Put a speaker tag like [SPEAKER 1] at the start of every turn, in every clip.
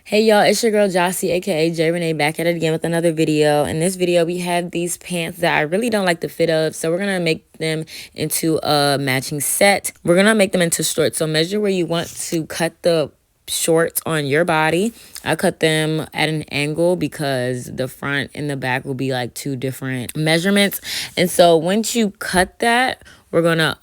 [SPEAKER 1] Hey y'all, it's your girl Jossie, aka J Renee, back at it again with another video. In this video, we have these pants that I really don't like the fit of, so we're gonna make them into a matching set. We're gonna make them into shorts, so measure where you want to cut the shorts on your body. I cut them at an angle because the front and the back will be like two different measurements. And so once you cut that, we're gonna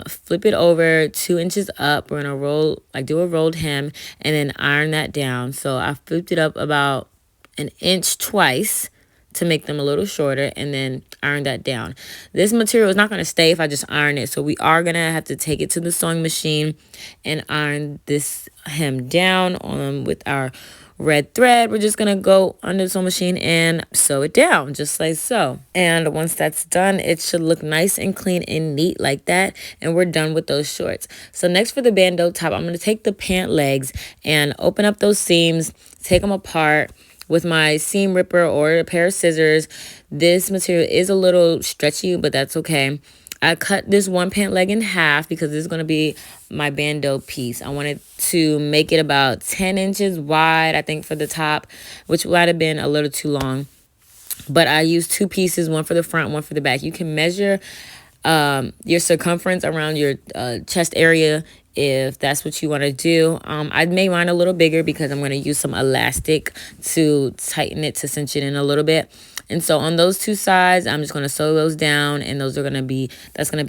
[SPEAKER 1] flip it over 2 inches up. We're gonna do a rolled hem and then iron that down. So I flipped it up about an inch twice to make them a little shorter and then iron that down. This material is not going to stay if I just iron it, so we are going to have to take it to the sewing machine and iron this hem down with our red thread. We're just going to go under the sewing machine and sew it down just like so. And once that's done, it should look nice and clean and neat like that, and we're done with those shorts. So next, for the bandeau top, I'm going to take the pant legs and open up those seams, take them apart with my seam ripper or a pair of scissors. This material is a little stretchy, but that's okay. I cut this one pant leg in half because this is going to be my bandeau piece. I wanted to make it about 10 inches wide, I think, for the top, which might have been a little too long. But I used two pieces, one for the front, one for the back. You can measure your circumference around your chest area if that's what you want to do. I made mine a little bigger because I'm going to use some elastic to tighten it, to cinch it in a little bit. And so on those two sides, I'm just going to sew those down, and that's going to be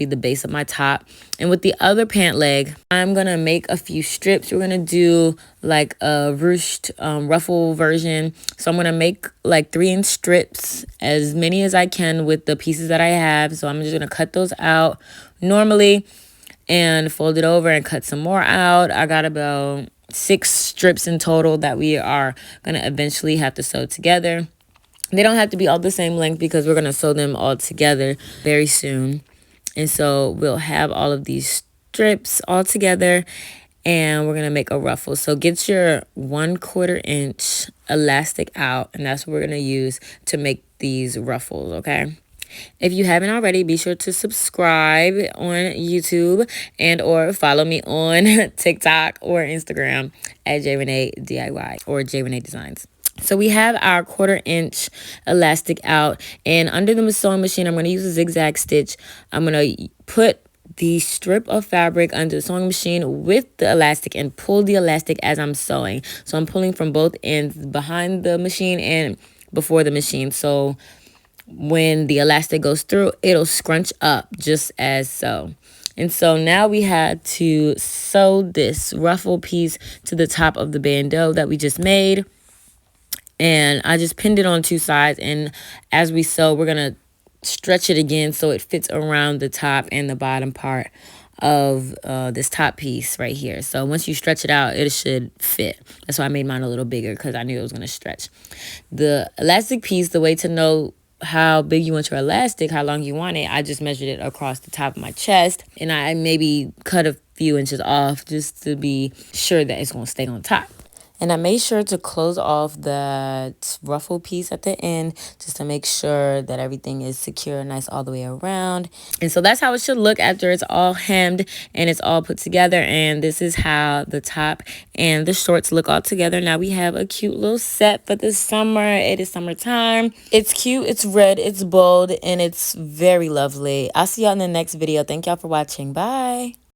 [SPEAKER 1] the base of my top. And with the other pant leg, I'm going to make a few strips. We're going to do like a ruched ruffle version. So I'm going to make like 3-inch strips, as many as I can with the pieces that I have. So I'm just going to cut those out normally and fold it over and cut some more out. I got about 6 strips in total that we are going to eventually have to sew together. They don't have to be all the same length because we're going to sew them all together very soon. And so we'll have all of these strips all together, and we're going to make a ruffle. So get your 1/4 inch elastic out, and that's what we're going to use to make these ruffles, okay? If you haven't already, be sure to subscribe on YouTube and or follow me on TikTok or Instagram at JReneeDIY or JRenee Designs. So we have our 1/4 inch elastic out, and under the sewing machine, I'm going to use a zigzag stitch. I'm going to put the strip of fabric under the sewing machine with the elastic and pull the elastic as I'm sewing. So I'm pulling from both ends, behind the machine and before the machine. So when the elastic goes through, it'll scrunch up just as so. And so now we had to sew this ruffle piece to the top of the bandeau that we just made. And I just pinned it on 2 sides, and as we sew, we're going to stretch it again so it fits around the top and the bottom part of this top piece right here. So once you stretch it out, it should fit. That's why I made mine a little bigger, because I knew it was going to stretch. The elastic piece, the way to know how big you want your elastic, how long you want it, I just measured it across the top of my chest, and I maybe cut a few inches off just to be sure that it's going to stay on top. And I made sure to close off the ruffle piece at the end just to make sure that everything is secure and nice all the way around. And so that's how it should look after it's all hemmed and it's all put together. And this is how the top and the shorts look all together. Now we have a cute little set for the summer. It is summertime. It's cute, it's red, it's bold, and it's very lovely. I'll see y'all in the next video. Thank y'all for watching. Bye.